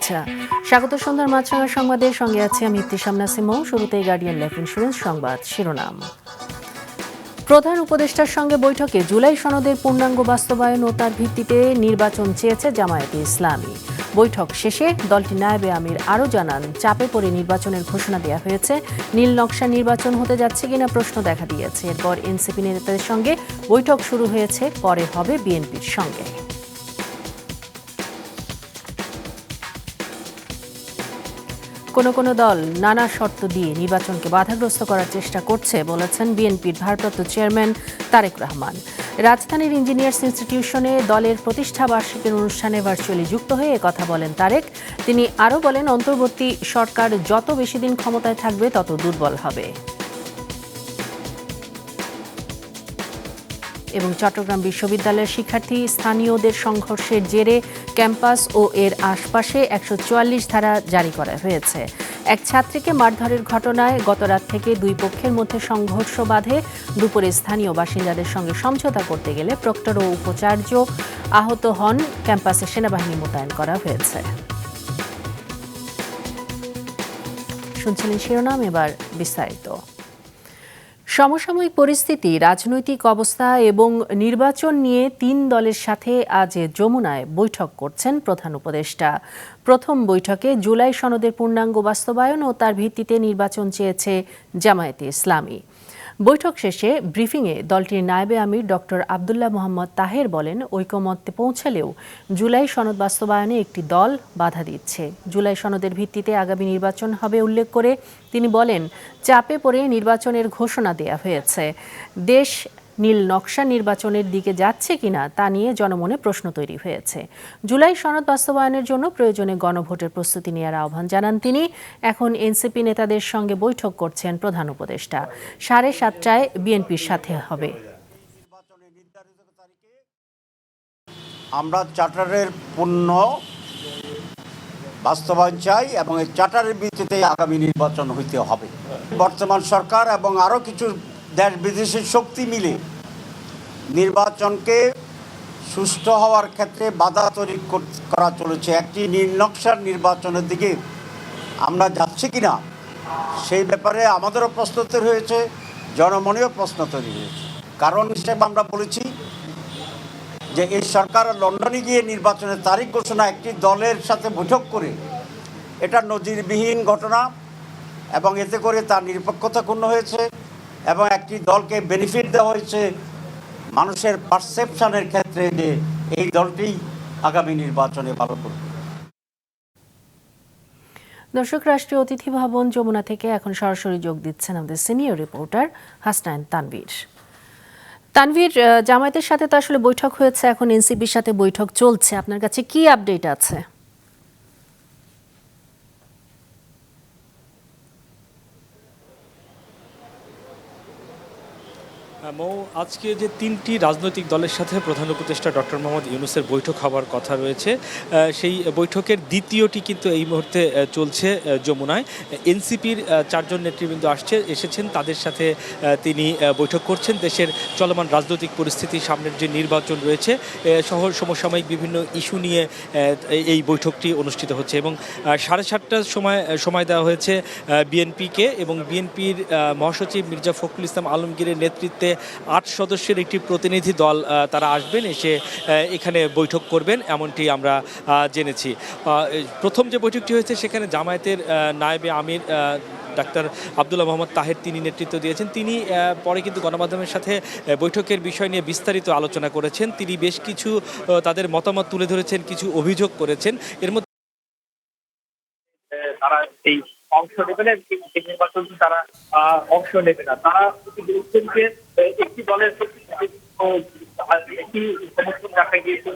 শুভেচ্ছা। স্বাগত সন্ধ্যার মাছরাঙা সংবাদের সঙ্গে আছি আমি ইবতিসাম নাসিমও। শুরুতেই গার্ডিয়ান লাইফ ইন্স্যুরেন্স সংবাদ শিরোনাম। প্রধান উপদেষ্টার সঙ্গে বৈঠকে জুলাই সনদের পূর্ণাঙ্গ বাস্তবায়ন ও তার ভিত্তিতে নির্বাচন চেয়েছে জামায়াতে ইসলামী। বৈঠক শেষে দলটির নায়েবে আমির আরও জানান, চাপে পড়ে নির্বাচনের ঘোষণা দেওয়া হয়েছে। নীল নকশা নির্বাচন হতে যাচ্ছে কিনা প্রশ্ন দেখা দিয়েছে। এরপর এনসিপি নেতাদের সঙ্গে বৈঠক শুরু হয়েছে, পরে হবে বিএনপির সঙ্গে। কোনো দল নানা শর্ত দিয়ে নির্বাচনকে বাধাগ্রস্ত করার চেষ্টা করছে বলেছেন বিএনপির ভারপ্রাপ্ত চেয়ারম্যান তারেক রহমান। রাজধানীর ইঞ্জিনিয়ার্স ইনস্টিটিউশনে দলের প্রতিষ্ঠা বার্ষিকীর অনুষ্ঠানে ভার্চুয়ালি যুক্ত হয়ে কথা বলেন তারেক। তিনি আরও বলেন, অন্তর্বর্তী সরকার যত বেশি দিন ক্ষমতায় থাকবে তত দুর্বল হবে। এবং চট্টগ্রাম বিশ্ববিদ্যালয়ের শিক্ষার্থী স্থানীয়দের সংঘর্ষের জেরে ক্যাম্পাস ও এর আশপাশে ১৪৪ ধারা জারি করা হয়েছে। এক ছাত্রীকে মারধরের ঘটনায় গতরাত থেকে দুই পক্ষের মধ্যে সংঘর্ষ বাধে। দুপুরে স্থানীয় বাসিন্দাদের সঙ্গে সমঝোতা করতে গেলে প্রক্টর ও উপাচার্য আহত হন। ক্যাম্পাসে সেনাবাহিনী মোতায়েন করা হয়েছে। শুনছিলেন শিরোনাম, এবার বিস্তারিত। সমসাময়িক পরিস্থিতি, রাজনৈতিক অবস্থা এবং নির্বাচন নিয়ে তিন দলের সাথে আজ যমুনায় বৈঠক করছেন প্রধান উপদেষ্টা। প্রথম বৈঠকে জুলাই সনদের পূর্ণাঙ্গ বাস্তবায়ন ও তার ভিত্তিতে নির্বাচন চেয়েছে জামায়াতে ইসলামী। বৈঠক শেষে ব্রিফিংয়ে দলটির নায়েবে আমির ডক্টর আবদুল্লাহ মোহাম্মদ তাহের বলেন, ঐকমত্যে পৌঁছালেও জুলাই সনদ বাস্তবায়নে একটি দল বাধা দিচ্ছে। জুলাই সনদের ভিত্তিতে আগামী নির্বাচন হবে উল্লেখ করে তিনি বলেন, চাপে পড়ে নির্বাচনের ঘোষণা দেয়া হয়েছে। দেশ নীল নকশা নির্বাচনের দিকে যাচ্ছে কিনা তা নিয়ে জনমনে প্রশ্ন তৈরি হয়েছে। জুলাই সনদ বাস্তবায়নের জন্য প্রয়োজনে গণভোটের প্রস্তুতি নেওয়ার আহ্বান জানান তিনি। এখন এনসিপি নেতাদের সঙ্গে বৈঠক করছেন প্রধান উপদেষ্টা। 7:30টায় বিএনপির সাথে হবে। আমরা চার্টারের পূর্ণ বাস্তবায়ন চাই এবং এই চার্টারের ভিত্তিতে আগামী নির্বাচন হইতে হবে। বর্তমান সরকার এবং আরও কিছু দেশ বিদেশের শক্তি মিলে নির্বাচনকে সুষ্ঠু হওয়ার ক্ষেত্রে বাধা তৈরি করা চলেছে। একটি নীলনকশার নির্বাচনের দিকে আমরা যাচ্ছি কিনা সেই ব্যাপারে আমাদেরও প্রশ্ন তৈরি হয়েছে, জনমনেও প্রশ্ন তৈরি হয়েছে। কারণ হিসেবে আমরা বলেছি যে এই সরকার লন্ডনে গিয়ে নির্বাচনের তারিখ ঘোষণা একটি দলের সাথে বৈঠক করে এটা নজিরবিহীন ঘটনা এবং এতে করে তার নিরপেক্ষতা ক্ষুণ্ণ হয়েছে এবং একটি দলকে বেনিফিট দেওয়া হয়েছে মানুষের পারসেপশনের ক্ষেত্রে যে এই দলটি আগামী নির্বাচনে ভালো করবে। দর্শক, রাষ্ট্রীয় অতিথি ভবন যমুনা থেকে এখন সরাসরি যোগ দিচ্ছেন আমাদের সিনিয়র রিপোর্টার হাসনাইন তানভীর। তানভীর, জামায়াতের সাথে তো আসলে বৈঠক হয়েছে, এখন এনসিপির সাথে বৈঠক চলছে, আপনার কাছে কি আপডেট আছে? আজকে যে তিনটি রাজনৈতিক দলের সাথে প্রধান উপদেষ্টা ডক্টর মোহাম্মদ ইউনূসের বৈঠক হওয়ার কথা রয়েছে, সেই বৈঠকের দ্বিতীয়টি কিন্তু এই মুহূর্তে চলছে যমুনায়। এনসিপির চারজন নেতৃবৃন্দ এসেছেন, তাদের সাথে তিনি বৈঠক করছেন। দেশের চলমান রাজনৈতিক পরিস্থিতি, সামনের যে নির্বাচন রয়েছে সহ সমসাময়িক বিভিন্ন ইস্যু নিয়ে এই বৈঠকটি অনুষ্ঠিত হচ্ছে এবং 7:30টার সময় দেওয়া হয়েছে বিএনপিকে এবং বিএনপির মহাসচিব মির্জা ফখরুল ইসলাম আলমগীরের নেতৃত্বে 8 সদস্যের একটি প্রতিনিধি দল তারা আসবেন, এসে এখানে বৈঠক করবেন, এমনটি আমরা জেনেছি। প্রথম যে বৈঠকটি হয়েছে সেখানে জামায়াতের নায়েবে আমির ডাক্তার আবদুল্লাহ মোহাম্মদ তাহের তিনি নেতৃত্ব দিয়েছেন। তিনি পরে কিন্তু গণমাধ্যমের সাথে বৈঠকের বিষয় নিয়ে বিস্তারিত আলোচনা করেছেন। তিনি বেশ কিছু তাদের মতামত তুলে ধরেছেন, কিছু অভিযোগ করেছেন। এর মধ্যে তারা এই অংশ নেবে না, নির্বাচন তারা অংশ নেবে না। তারা বলছেন যে একটি দলের একটি সমর্থন দেখা গিয়েছে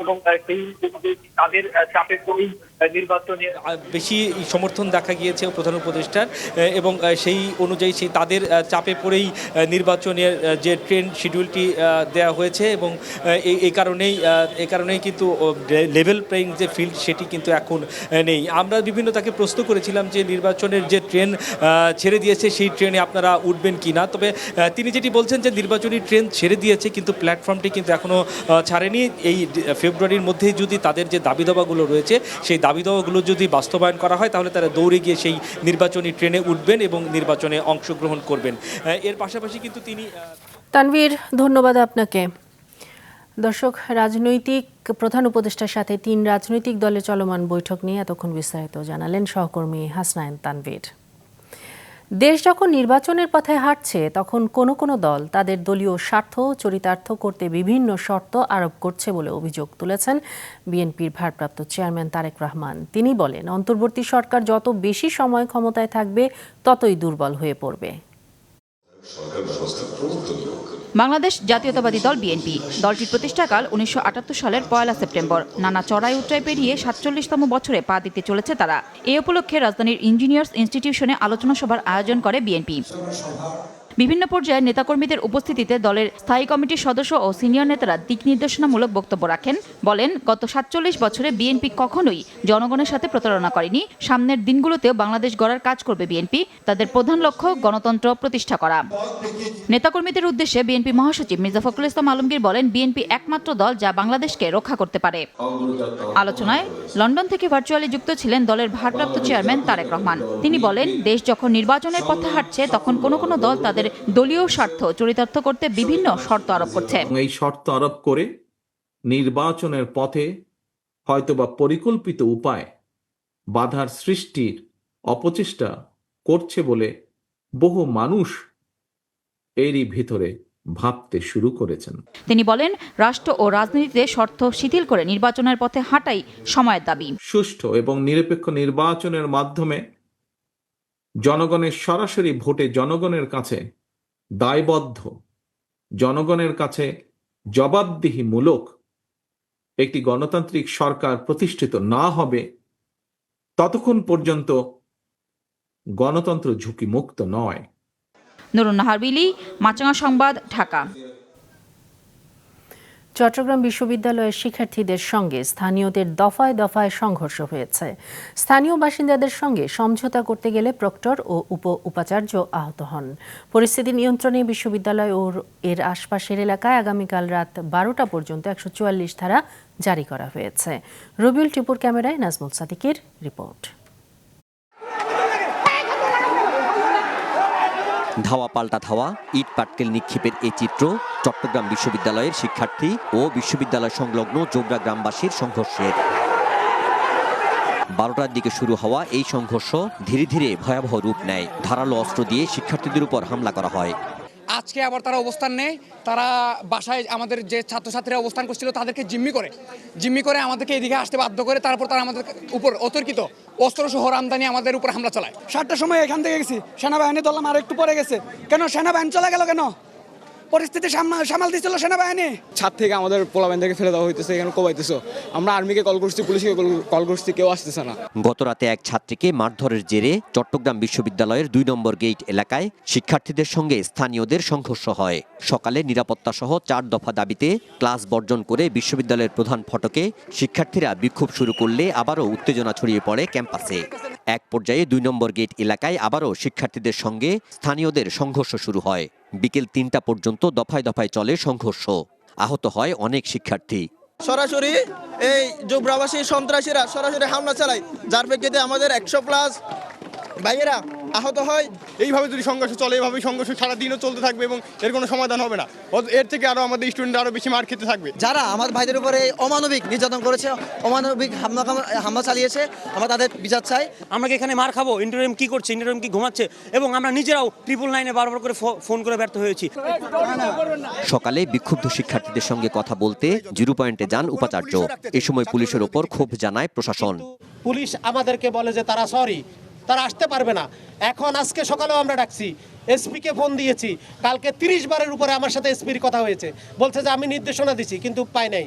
এবং সেই তাদের চাপে পড়েই নির্বাচনে বেশি সমর্থন দেখা গিয়েছে প্রধান উপদেষ্টার এবং সেই অনুযায়ী তাদের চাপে পড়েই নির্বাচনের যে ট্রেন শিডিউলটি দেওয়া হয়েছে এবং এই কারণেই কিন্তু লেভেল প্লেইং যে ফিল্ড সেটি কিন্তু এখন নেই। আমরা বিভিন্ন তাকে প্রশ্ন করেছিলাম যে নির্বাচনের যে ট্রেন ছেড়ে দিয়েছে সেই ট্রেনে আপনারা উঠবেন কি না, তবে তিনি যেটি বলছেন যে নির্বাচনী ট্রেন ছেড়ে দিয়েছে কিন্তু প্ল্যাটফর্মটি কিন্তু এখনও ছাড়েনি। এই ফেব্রুয়ারির মধ্যেই যদি তাদের যে দাবি দাবাগুলো রয়েছে সেই দাবি দাওয়াগুলো যদি বাস্তবায়ন করা হয় তাহলে তারা দৌড়ে গিয়ে সেই নির্বাচনী ট্রেনে উঠবেন এবং নির্বাচনে অংশগ্রহণ করবেন। এর পাশাপাশি কিন্তু তিনি তানভীর, ধন্যবাদ আপনাকে। দর্শক, রাজনৈতিক প্রধান উপদেষ্টার সাথে 3 রাজনৈতিক দলের চলমান বৈঠক নিয়ে এতক্ষণ বিস্তারিত জানালেন সহকর্মী হাসনাইন তানভীর। দেশ যখন নির্বাচনের পথে হাঁটছে তখন কোনো দল তাদের দলীয় স্বার্থ চরিতার্থ করতে বিভিন্ন শর্ত আরোপ করছে বলে অভিযোগ তুলেছেন বিএনপির ভারপ্রাপ্ত চেয়ারম্যান তারেক রহমান। তিনি বলেন, অন্তর্বর্তী সরকার যত বেশি সময় ক্ষমতায় থাকবে ততই দুর্বল হয়ে পড়বে। বাংলাদেশ জাতীয়তাবাদী দল বিএনপি দলটির প্রতিষ্ঠাকাল 1978 সালের 1 সেপ্টেম্বর। নানা চড়াই উতরাই পেরিয়ে 47তম বছরে পা দিতে চলেছে তারা। এই উপলক্ষে রাজধানীর ইঞ্জিনিয়ার্স ইনস্টিটিউশনে আলোচনা সভার আয়োজন করে বিএনপি। বিভিন্ন পর্যায়ের নেতাকর্মীদের উপস্থিতিতে দলের স্থায়ী কমিটির সদস্য ও সিনিয়র নেতারা দিক নির্দেশনামূলক বক্তব্য রাখেন। বলেন, গত 47 বছরে বিএনপি কখনোই জনগণের সাথে প্রতারণা করেনি। সামনের দিনগুলোতেও বাংলাদেশ গড়ার কাজ করবে বিএনপি। তাদের প্রধান লক্ষ্য গণতন্ত্র প্রতিষ্ঠা করা। নেতাকর্মীদের উদ্দেশ্যে বিএনপি মহাসচিব মির্জা ফখরুল ইসলাম আলমগীর বলেন, বিএনপি একমাত্র দল যা বাংলাদেশকে রক্ষা করতে পারে। আলোচনায় লন্ডন থেকে ভার্চুয়ালি যুক্ত ছিলেন দলের ভারপ্রাপ্ত চেয়ারম্যান তারেক রহমান। তিনি বলেন, দেশ যখন নির্বাচনের পথে হাঁটছে তখন কোনো দল তাদের দলীয় স্বার্থ চরিতার্থ করতে বিভিন্ন শর্ত আরোপ করছে। এই শর্ত আরোপ করে নির্বাচনের পথে হয়তোবা পরিকল্পিত উপায় বাধার সৃষ্টির অপচেষ্টা করছে বলে বহু মানুষ এরই ভিতরে ভাবতে শুরু করেছেন। তিনি বলেন, রাষ্ট্র ও রাজনীতিতে শর্ত শিথিল করে নির্বাচনের পথে হাঁটাই সময়ের দাবি। সুষ্ঠু এবং নিরপেক্ষ নির্বাচনের মাধ্যমে জনগণের সরাসরি ভোটে জনগণের কাছে দায়বদ্ধ, জনগণের কাছে জবাবদিহিমূলক একটি গণতান্ত্রিক সরকার প্রতিষ্ঠিত না হবে ততক্ষণ পর্যন্ত গণতন্ত্র ঝুঁকিমুক্ত নয়। নুরুন নাহার বিলি, মাছরাঙা সংবাদ, ঢাকা। চট্টগ্রাম বিশ্ববিদ্যালয়ের শিক্ষার্থীদের সঙ্গে স্থানীয়দের দফায় দফায় সংঘর্ষ হয়েছে। স্থানীয় বাসিন্দাদের সঙ্গে সমঝোতা করতে গেলে প্রক্টর ও উপাচার্য আহত হন। পরিস্থিতি নিয়ন্ত্রণে বিশ্ববিদ্যালয় ও এর আশপাশের এলাকায় আগামীকাল রাত 12টা পর্যন্ত 144 ধারা জারি করা হয়েছে। রবিউল টিপুর ক্যামেরায় নাজমুল সাদিকের রিপোর্ট। ধাওয়া পাল্টা ধাওয়া, ইট পাটকেল নিক্ষেপের এই চিত্র চট্টগ্রাম বিশ্ববিদ্যালয়ের শিক্ষার্থী ও বিশ্ববিদ্যালয় সংলগ্ন জোবরা গ্রামবাসীর সংঘর্ষের। 12টার দিকে শুরু হওয়া এই সংঘর্ষ ধীরে ধীরে ভয়াবহ রূপ নেয়। ধারালো অস্ত্র দিয়ে শিক্ষার্থীদের উপর হামলা করা হয়। আজকে আবার তারা অবস্থান নেয়, তারা বাসায় আমাদের যে ছাত্রছাত্রীরা অবস্থান করছিল তাদেরকে জিম্মি করে আমাদেরকে এদিকে আসতে বাধ্য করে, তারপর তারা আমাদের উপর অতর্কিত অস্ত্রসহ আমদানি আমাদের উপর হামলা চালায়। 7টার সময় এখান থেকে গেছি, সেনাবাহিনী ধরলাম আর একটু পরে গেছে। কেন সেনাবাহিনী চলে গেল? কেন পরিস্থিতি সামাল দিচ্ছিল সেনাবাহিনী? ছাদ থেকে আমাদের পোলাবাহিনীকে ফেলে দেওয়া হইতেছে, এখানে কোবাইতেছে। আমরা আর্মিকে কল করছি, পুলিশকে কল করছি, কেউ আসতেছে না। গত রাতে এক ছাত্রীকে মারধরের জেরে চট্টগ্রাম বিশ্ববিদ্যালয়ের 2 নম্বর গেট এলাকায় শিক্ষার্থীদের সঙ্গে স্থানীয়দের সংঘর্ষ হয়। সকালে নিরাপত্তা সহ 4 দফা দাবিতে ক্লাস বর্জন করে বিশ্ববিদ্যালয়ের প্রধান ফটকে শিক্ষার্থীরা বিক্ষোভ শুরু করলে আবারও উত্তেজনা ছড়িয়ে পড়ে ক্যাম্পাসে। এক পর্যায়ে 2 নম্বর গেট এলাকায় আবারও শিক্ষার্থীদের সঙ্গে স্থানীয়দের সংঘর্ষ শুরু হয়। বিকেল 3টা পর্যন্ত দফায় দফায় চলে সংঘর্ষ। আহত হয় অনেক শিক্ষার্থী। সরাসরি এই জোবরাবাসী সন্ত্রাসীরা সরাসরি হামলা চালায়, যার প্রেক্ষিতে আমাদের 100+ ভাইয়েরা আহত হয়। এইভাবে যদি সংঘর্ষ চলে, এইভাবে সংঘর্ষ সারাদিনও চলতে থাকবে এবং এর কোনো সমাধান হবে না। এর থেকে আরো আমাদের স্টুডেন্ট আরো বেশি মার খেতে থাকবে। যারা আমার ভাইদের উপরে অমানবিক নির্যাতন করেছে, অমানবিক হামলা চালিয়েছে, আমরা তাদের বিচার চাই। আমরা এখানে মার খাবো, ইন্টারিম কি করছে, ইন্টারিম কি ঘুমাচ্ছে, এবং আমরা নিজেরাও 999 বারবার করে ফোন করে ব্যর্থ হয়েছি। সকালে বিক্ষুব্ধ শিক্ষার্থীদের সঙ্গে কথা বলতে 0 পয়েন্টে যান উপাচার্য। এ সময় পুলিশের ওপর ক্ষোভ জানায় প্রশাসন। পুলিশ আমাদেরকে বলে যে তারা আসতে পারবে না। আজকে সকালেও আমরা ডাকছি, এসপিকে ফোন দিয়েছি, কালকে 30 বারের উপরে আমার সাথে এসপির কথা হয়েছে, বলছে যে আমি নির্দেশনা দিছি কিন্তু পাই নাই।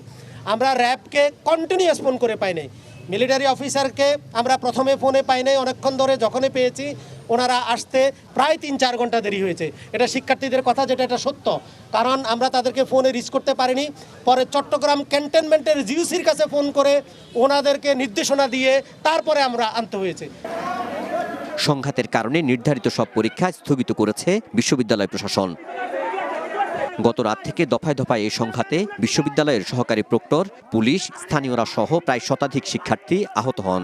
আমরা র্যাবকে কন্টিনিউয়াস ফোন করে পাই নাই। মিলিটারি অফিসারকে আমরা প্রথমে ফোনে পাই নাই, অনেকক্ষণ ধরে যখনই পেয়েছি ওনারা আসতে প্রায় 3-4 ঘন্টা দেরি হয়েছে। এটা শিক্ষার্থীদের কথা, যেটা এটা সত্য, কারণ আমরা তাদেরকে ফোনে রিচ করতে পারিনি। পরে চট্টগ্রাম ক্যান্টনমেন্টের জিউসির কাছে ফোন করে ওনাদেরকে নির্দেশনা দিয়ে তারপরে আমরা আনতে হয়েছে। সংঘাতের কারণে নির্ধারিত সব পরীক্ষা স্থগিত করেছে বিশ্ববিদ্যালয় প্রশাসন। গত রাত থেকে দফায় দফায় এই সংঘাতে বিশ্ববিদ্যালয়ের সহকারী প্রক্টর, পুলিশ, স্থানীয়রা সহ প্রায় শতাধিক শিক্ষার্থী আহত হন।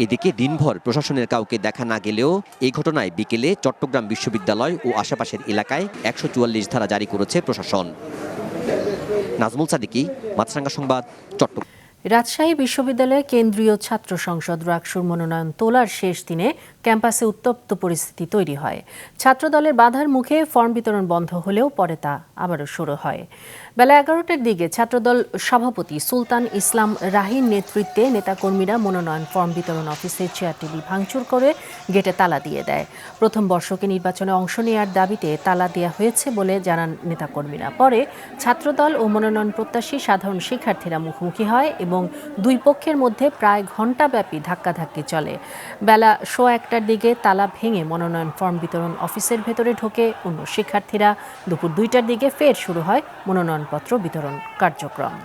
এদিকে দিনভর প্রশাসনের কাউকে দেখা না গেলেও এই ঘটনায় বিকেলে চট্টগ্রাম বিশ্ববিদ্যালয় ও আশেপাশের এলাকায় ১৪৪ ধারা জারি করেছে প্রশাসন। নাজমুল সাদিকি, মাছরাঙ্গা সংবাদ, চট্টগ্রাম। রাজশাহী বিশ্ববিদ্যালয়ে কেন্দ্রীয় ছাত্র সংসদ রাকসুর মনোনয়ন তোলার শেষ দিনে ক্যাম্পাসে উত্তপ্ত পরিস্থিতি তৈরি হয়। ছাত্রদলের বাধার মুখে ফর্ম বিতরণ বন্ধ হলেও পরে তা আবারও শুরু হয়। বেলা ১১টার দিকে ছাত্রদল সভাপতি সুলতান ইসলাম রাহির নেতৃত্বে নেতাকর্মীরা মনোনয়ন ফর্ম বিতরণ অফিসের চেয়ার টেবিল ভাঙচুর করে গেটে তালা দিয়ে দেয়। প্রথম বর্ষকে নির্বাচনে অংশ নেওয়ার দাবিতে তালা দেওয়া হয়েছে বলে জানান নেতাকর্মীরা। পরে ছাত্রদল ও মনোনয়ন প্রত্যাশী সাধারণ শিক্ষার্থীরা মুখোমুখি হয় এবং দুই পক্ষের মধ্যে প্রায় ঘণ্টাব্যাপী ধাক্কাধাক্কি চলে। বেলা ১:১টার দিকে তালা ভেঙে মনোনয়ন ফর্ম বিতরণ অফিসের ভেতরে ঢোকে অন্য শিক্ষার্থীরা। দুপুর ২টার দিকে ফের শুরু হয় মনোনয়নপত্র বিতরণ কার্যক্রম।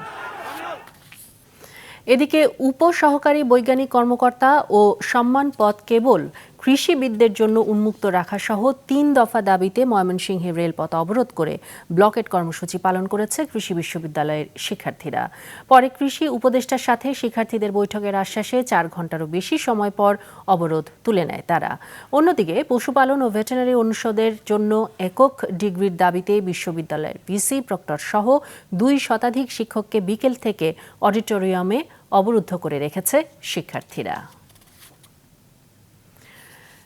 এদিকে উপসহকারী বৈজ্ঞানিক কর্মকর্তা ও সম্মান পদ কেবল কৃষিবিদদের জন্য উন্মুক্ত রাখা সহ ৩ দফা দাবিতে ময়মনসিংহে রেলপথ অবরোধ করে ব্লকেট কর্মসূচি পালন করেছে কৃষি বিশ্ববিদ্যালয়ের শিক্ষার্থীরা। পরে কৃষি উপদেষ্টার সাথে শিক্ষার্থীদের বৈঠকের আশ্বাসে ৪ ঘণ্টারও বেশি সময় পর অবরোধ তুলে নেয় তারা। অন্যদিকে পশুপালন ও ভেটেরিনারি অনুষদের জন্য একক ডিগ্রির দাবিতে বিশ্ববিদ্যালয়ের ভিসি, প্রক্টর সহ ২ শতাধিক শিক্ষককে বিকেল থেকে অডিটোরিয়ামে অবরুদ্ধ করে রেখেছে শিক্ষার্থীরা।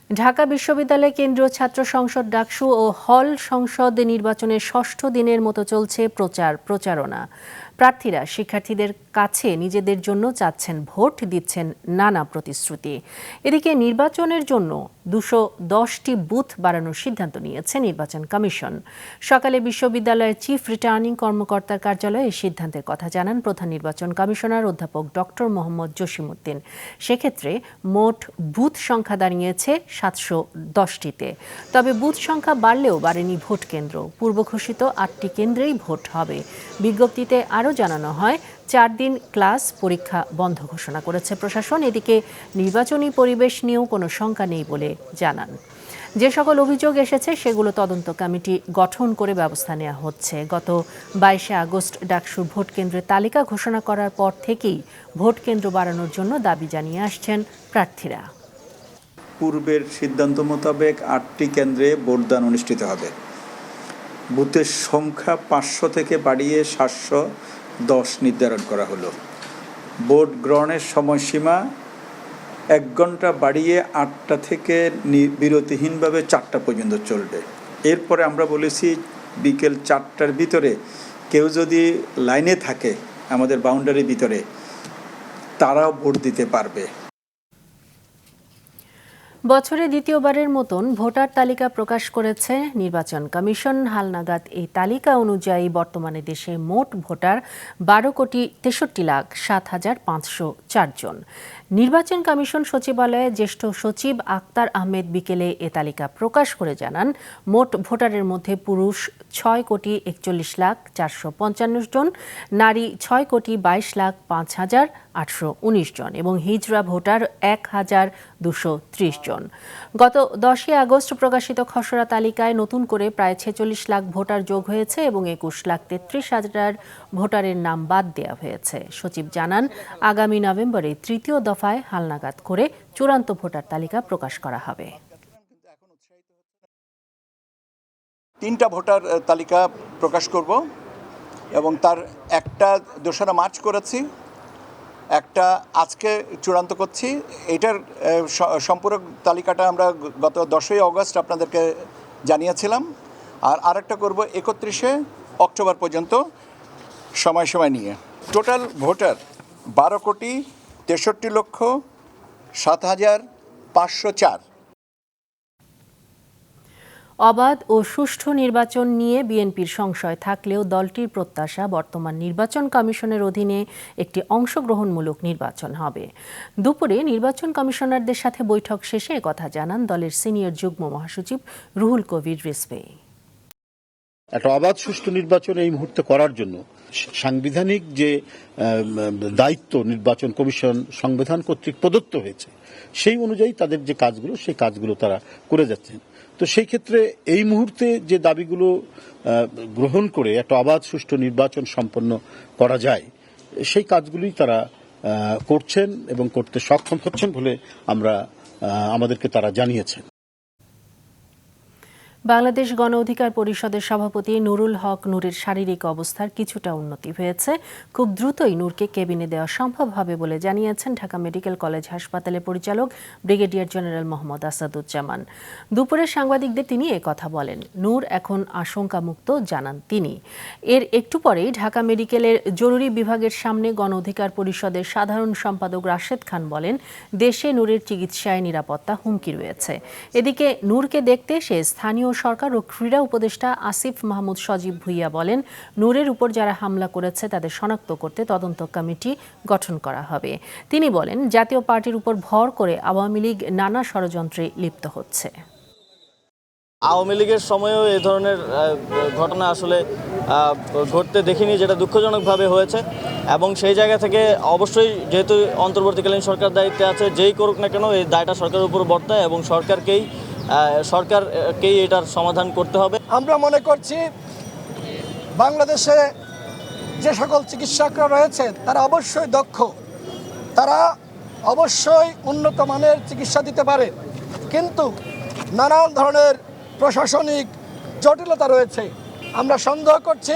ঢাকা বিশ্ববিদ্যালয় কেন্দ্রীয় ছাত্র সংসদ ডাকসু ও হল সংসদ নির্বাচনের ৬ষ্ঠ দিনের মতো চলছে প্রচারণা। প্রার্থীরা শিক্ষার্থীদের কাছে নিজেদের জন্য চাচ্ছেন ভোট, দিচ্ছেন নানা প্রতিশ্রুতি। এদিকে নির্বাচনের জন্য ২১০টি বুথ বাড়ানোর সিদ্ধান্ত নিয়েছে নির্বাচন কমিশন। সকালে বিশ্ববিদ্যালয়ের চিফ রিটার্নিং কর্মকর্তার কার্যালয়ে এই সিদ্ধান্তের কথা জানান প্রধান নির্বাচন কমিশনার অধ্যাপক ডক্টর মোহাম্মদ জসিমউদ্দিন। সেক্ষেত্রে মোট বুথ সংখ্যা দাঁড়িয়েছে ৭১০টিতে। তবে বুথ সংখ্যা বাড়লেও বাড়েনি ভোট কেন্দ্র। পূর্ব ঘোষিত ৮টি কেন্দ্রেই ভোট হবে। বিজ্ঞপ্তিতে আরও জানানো হয় ৪ দিন ক্লাস পরীক্ষা বন্ধ ঘোষণা করেছে প্রশাসন। এদিকে নির্বাচনী পরিবেশ নিয়েও কোনো শঙ্কা নেই বলে জানান। যে সকল অভিযোগ এসেছে সেগুলো তদন্ত কমিটি গঠন করে ব্যবস্থা নেওয়া হচ্ছে। গত ২২শে আগস্ট ডাকসুর ভোট কেন্দ্রের তালিকা ঘোষণা করার পর থেকেই ভোট কেন্দ্র বাড়ানোর জন্য দাবি জানিয়ে আসছেন প্রার্থীরা। পূর্বের সিদ্ধান্ত মোতাবেক ৮টি কেন্দ্রে ভোটদান অনুষ্ঠিত হবে। বুথের সংখ্যা ৫০০ থেকে বাড়িয়ে ৭১০ নির্ধারণ করা হলো। ভোট গ্রহণের সময়সীমা ১ ঘন্টা বাড়িয়ে ৮টা থেকে বিরতিহীনভাবে ৪টা পর্যন্ত চলবে। এরপরে আমরা বলেছি বিকেল ৪টার ভিতরে কেউ যদি লাইনে থাকে আমাদের বাউন্ডারির ভিতরে, তারাও ভোট দিতে পারবে। বছরে দ্বিতীয়বারের মতন ভোটার তালিকা প্রকাশ করেছে নির্বাচন কমিশন। হালনাগাদ এই তালিকা অনুযায়ী বর্তমানে দেশে মোট ভোটার ১২,৬৩,৭৫০৪ জন। নির্বাচন কমিশন সচিবালয়ে জ্যেষ্ঠ সচিব আক্তার আহমেদ বিকেলে এ তালিকা প্রকাশ করে জানান, মোট ভোটারের মধ্যে পুরুষ ৬,৪১,৪৫৫ জন, নারী ৬,২২,০৫,৮১৯ জন এবং হিজড়া ভোটার ১,২৩০ জন। গত ১০ই আগস্ট প্রকাশিত খসড়া তালিকায় নতুন করে প্রায় ৪৬ লাখ ভোটার যোগ হয়েছে এবং ২১,৩৩,০০০ ভোটারের নাম বাদ দেওয়া হয়েছে। সচিব জানান, আগামী নভেম্বরে তৃতীয় দফায় হালনাগাদ করে চূড়ান্ত ভোটার তালিকা প্রকাশ করা হবে। ৩টা ভোটার তালিকা প্রকাশ করব এবং তার একটা ২রা মার্চ করেছি, একটা আজকে চূড়ান্ত করছি। এটার সম্পূরক তালিকাটা আমরা গত ১০ই আগস্ট আপনাদেরকে জানিয়েছিলাম। আর আরেকটা করব ৩১শে অক্টোবর পর্যন্ত সময় নিয়ে। Total voter ১২,৬৩,০৭,৫০৪। অবাধ ও সুষ্ঠু নির্বাচন নিয়ে বিএনপির সংশয় থাকলেও দলটির প্রত্যাশা বর্তমান নির্বাচন কমিশনের অধীনে একটি অংশগ্রহণমূলক নির্বাচন হবে। দুপুরে নির্বাচন কমিশনারদের সাথে বৈঠক শেষে একথা জানান দলের সিনিয়র যুগ্ম মহাসচিব রুহুল কবির রিজভী। একটা অবাধ সুষ্ঠু নির্বাচন এই মুহূর্তে করার জন্য সাংবিধানিক যে দায়িত্ব নির্বাচন কমিশন সংবিধান কর্তৃক প্রদত্ত হয়েছে সেই অনুযায়ী তাদের যে কাজগুলো সেই কাজগুলো তারা করে যাচ্ছেন। তো সেই ক্ষেত্রে এই মুহূর্তে যে দাবিগুলো গ্রহণ করে একটা অবাধ সুষ্ঠু নির্বাচন সম্পন্ন করা যায়, সেই কাজগুলি তারা করছেন এবং করতে সক্ষম হচ্ছেন বলে আমাদেরকে তারা জানিয়েছেন। বাংলাদেশ গণ অধিকার পরিষদের সভাপতি নুরুল হক নূরের শারীরিক অবস্থার কিছুটা উন্নতি হয়েছে। খুব দ্রুতই নূরকে কেবিনে দেওয়া সম্ভব হবে বলে জানিয়েছেন ঢাকা মেডিকেল কলেজ হাসপাতালের পরিচালক ব্রিগেডিয়ার জেনারেল মোহাম্মদ আসাদুজ্জামান। দুপুরে সাংবাদিকদের তিনি কথা বলেন। নূর এখন আশঙ্কামুক্ত জানান তিনি। এর একটু পরেই ঢাকা মেডিকেলের জরুরি বিভাগের সামনে গণ অধিকার পরিষদের সাধারণ সম্পাদক রাশেদ খান বলেন, দেশে নূরের চিকিৎসায় নিরাপত্তা হুমকি রয়েছে। এদিকে নূরকে দেখতে সে স্থানীয় সরকার ও ক্রীড়া উপদেষ্টা আসিফ মাহমুদ সজীব ভুইয়া বলেন, নূরের উপর যারা হামলা করেছে তাদের শনাক্ত করতে তদন্ত কমিটি গঠন করা হবে। তিনি বলেন, জাতীয় পার্টির উপর ভর করে আওয়ামী লীগ নানা ষড়যন্ত্রে লিপ্ত হচ্ছে। আওয়ামী লীগের সময়েও এই ধরনের ঘটনা আসলে ঘটতে দেখিনি, যেটা দুঃখজনকভাবে হয়েছে। এবং সেই জায়গা থেকে অবশ্যই যেহেতু অন্তর্বর্তীকালীন সরকার দায়িত্বে আছে, যেই করুক না কেন এই দায়টা সরকারের উপর বর্তায় এবং সরকারকেই এটার সমাধান করতে হবে। আমরা মনে করছি বাংলাদেশে যে সকল চিকিৎসকরা রয়েছে তারা অবশ্যই দক্ষ, তারা অবশ্যই উন্নত মানের চিকিৎসা দিতে পারে, কিন্তু নানান ধরনের প্রশাসনিক জটিলতা রয়েছে। আমরা সন্দেহ করছি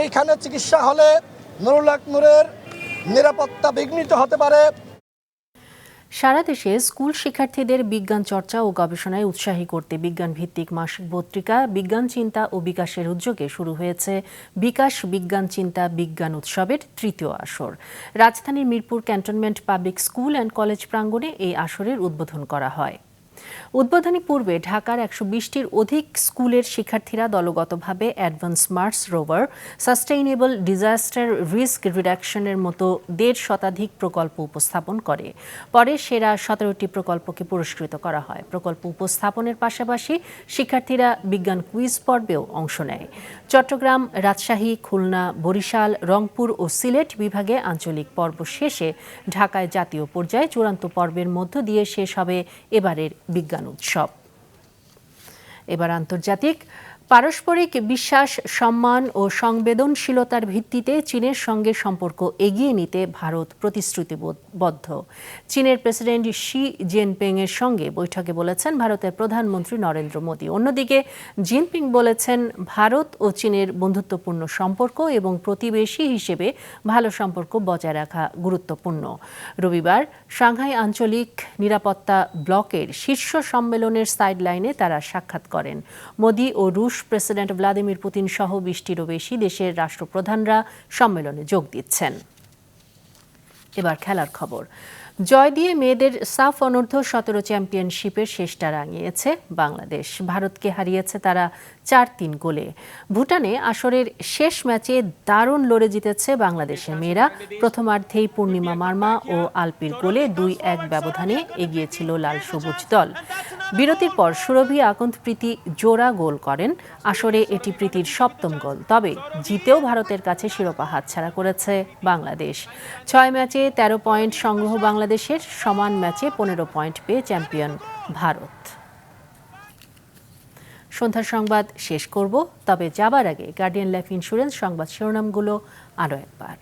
এইখানে চিকিৎসা হলে নুরুল হক নূরের নিরাপত্তা বিঘ্নিত হতে পারে। সারা দেশে স্কুল শিক্ষার্থীদের বিজ্ঞান চর্চা ও গবেষণায় উৎসাহী করতে বিজ্ঞান ভিত্তিক মাসিক পত্রিকা বিজ্ঞান চিন্তা ও বিকাশের উদ্যোগে শুরু হয়েছে বিকাশ বিজ্ঞান চিন্তা বিজ্ঞান উৎসবের তৃতীয় আসর। রাজধানীর Mirpur cantonment public school and college প্রাঙ্গণে এই আসরের উদ্বোধন করা হয়। উদ্বোধনী পূর্বে ঢাকার ১২০টির অধিক স্কুলের শিক্ষার্থীরা দলগতভাবে advance Mars rover, sustainable disaster risk রিডাকশনের মতো ১৫০ শতাধিক প্রকল্প উপস্থাপন করে। পরে সেরা ১৭টি প্রকল্পকে পুরস্কৃত করা হয়। প্রকল্প উপস্থাপনের পাশাপাশি শিক্ষার্থীরা বিজ্ঞান কুইজ পর্বেও অংশ নেয়। চট্টগ্রাম, রাজশাহী, খুলনা, বরিশাল, রংপুর ও সিলেট বিভাগে আঞ্চলিক পর্ব শেষে ঢাকায় জাতীয় পর্যায়ে চূড়ান্ত পর্বের মধ্য দিয়ে শেষ হবে এবারের বিজ্ঞান উৎসব। এবার আন্তর্জাতিক। পারস্পরিক বিশ্বাস, সম্মান ও সংবেদনশীলতার ভিত্তিতে চীনের সঙ্গে সম্পর্ক এগিয়ে নিতে ভারত প্রতিশ্রুতিবদ্ধ। চীনের প্রেসিডেন্ট শি জিনপিং এর সঙ্গে বৈঠকে বলেছেন ভারতের প্রধানমন্ত্রী নরেন্দ্র মোদী। অন্যদিকে জিনপিং বলেছেন, ভারত ও চীনের বন্ধুত্বপূর্ণ সম্পর্ক এবং প্রতিবেশী হিসেবে ভালো সম্পর্ক বজায় রাখা গুরুত্বপূর্ণ। রবিবার সাংহাই আঞ্চলিক নিরাপত্তা ব্লকের শীর্ষ সম্মেলনের সাইডলাইনে তারা সাক্ষাৎ করেন। মোদী ও রুশ প্রেসিডেন্ট ভ্লাদিমির পুতিন সহ ২০টিরও বেশি দেশের রাষ্ট্রপ্রধানরা সম্মেলনে যোগ দিচ্ছেন। এবার খেলার খবর। জয় দিয়ে মেয়েদের সাফ অনূর্ধ্ব ১৭ চ্যাম্পিয়নশিপের শেষটা রাঙিয়েছে বাংলাদেশ। ভারতকে হারিয়েছে তারা ৪-৩ গোলে। ভুটানে আসরের শেষ ম্যাচে দারুণ লড়ে জিতেছে বাংলাদেশের মেয়েরা। প্রথমার্ধেই পূর্ণিমা মার্মা ও আলপির গোলে ২-১ ব্যবধানে এগিয়েছিল লাল সবুজ দল। বিরতির পর সুরভি আকন্দ প্রীতি জোড়া গোল করেন। আসরে এটি প্রীতির ৭ম গোল। তবে জিতেও ভারতের কাছে শিরোপা হাতছাড়া করেছে বাংলাদেশ। ৬ ম্যাচে ১৩ পয়েন্ট সংগ্রহ বাংলাদেশের, সমান ম্যাচে ১৫ পয়েন্ট পেয়ে চ্যাম্পিয়ন ভারত। সন্ধ্যার সংবাদ শেষ করব, তবে যাবার আগে গার্ডিয়ান লাইফ ইন্স্যুরেন্স সংবাদ শিরোনামগুলো আরও একবার।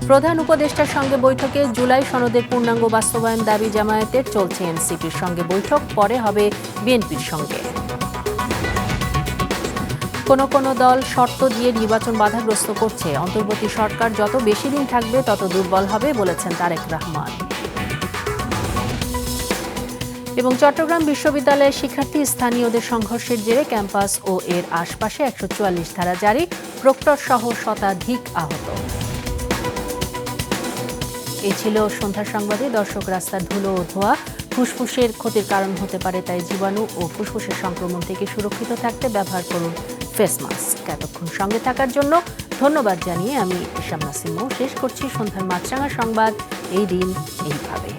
প্রধান উপদেষ্টার সঙ্গে বৈঠকে জুলাই সনদের পূর্ণাঙ্গ বাস্তবায়ন দাবি জামায়াতের। চলছে এনসিপির সঙ্গে বৈঠক, পরে হবে বিএনপির সঙ্গে। কোনো দল শর্ত দিয়ে নির্বাচন বাধাগ্রস্ত করছে। অন্তর্বর্তী সরকার যত বেশি দিন থাকবে তত দুর্বল হবে বলেছেন তারেক রহমান। এবং চট্টগ্রাম বিশ্ববিদ্যালয়ের শিক্ষার্থী স্থানীয়দের সংঘর্ষের জেরে ক্যাম্পাস ও এর আশপাশে ১৪৪ ধারা জারি, প্রক্টর সহ শতাধিক আহত। এই ছিল সন্ধ্যার সংবাদে। দর্শক, রাস্তার ধুলো ও ধোঁয়া ফুসফুসের ক্ষতির কারণ হতে পারে, তাই জীবাণু ও ফুসফুসের সংক্রমণ থেকে সুরক্ষিত থাকতে ব্যবহার করুন ফেস মাস্ক। এতক্ষণ সঙ্গে থাকার জন্য ধন্যবাদ জানিয়ে আমি ইশাম নাসিম শেষ করছি সন্ধ্যার মাছরাঙা সংবাদ। এই দিন এইভাবে।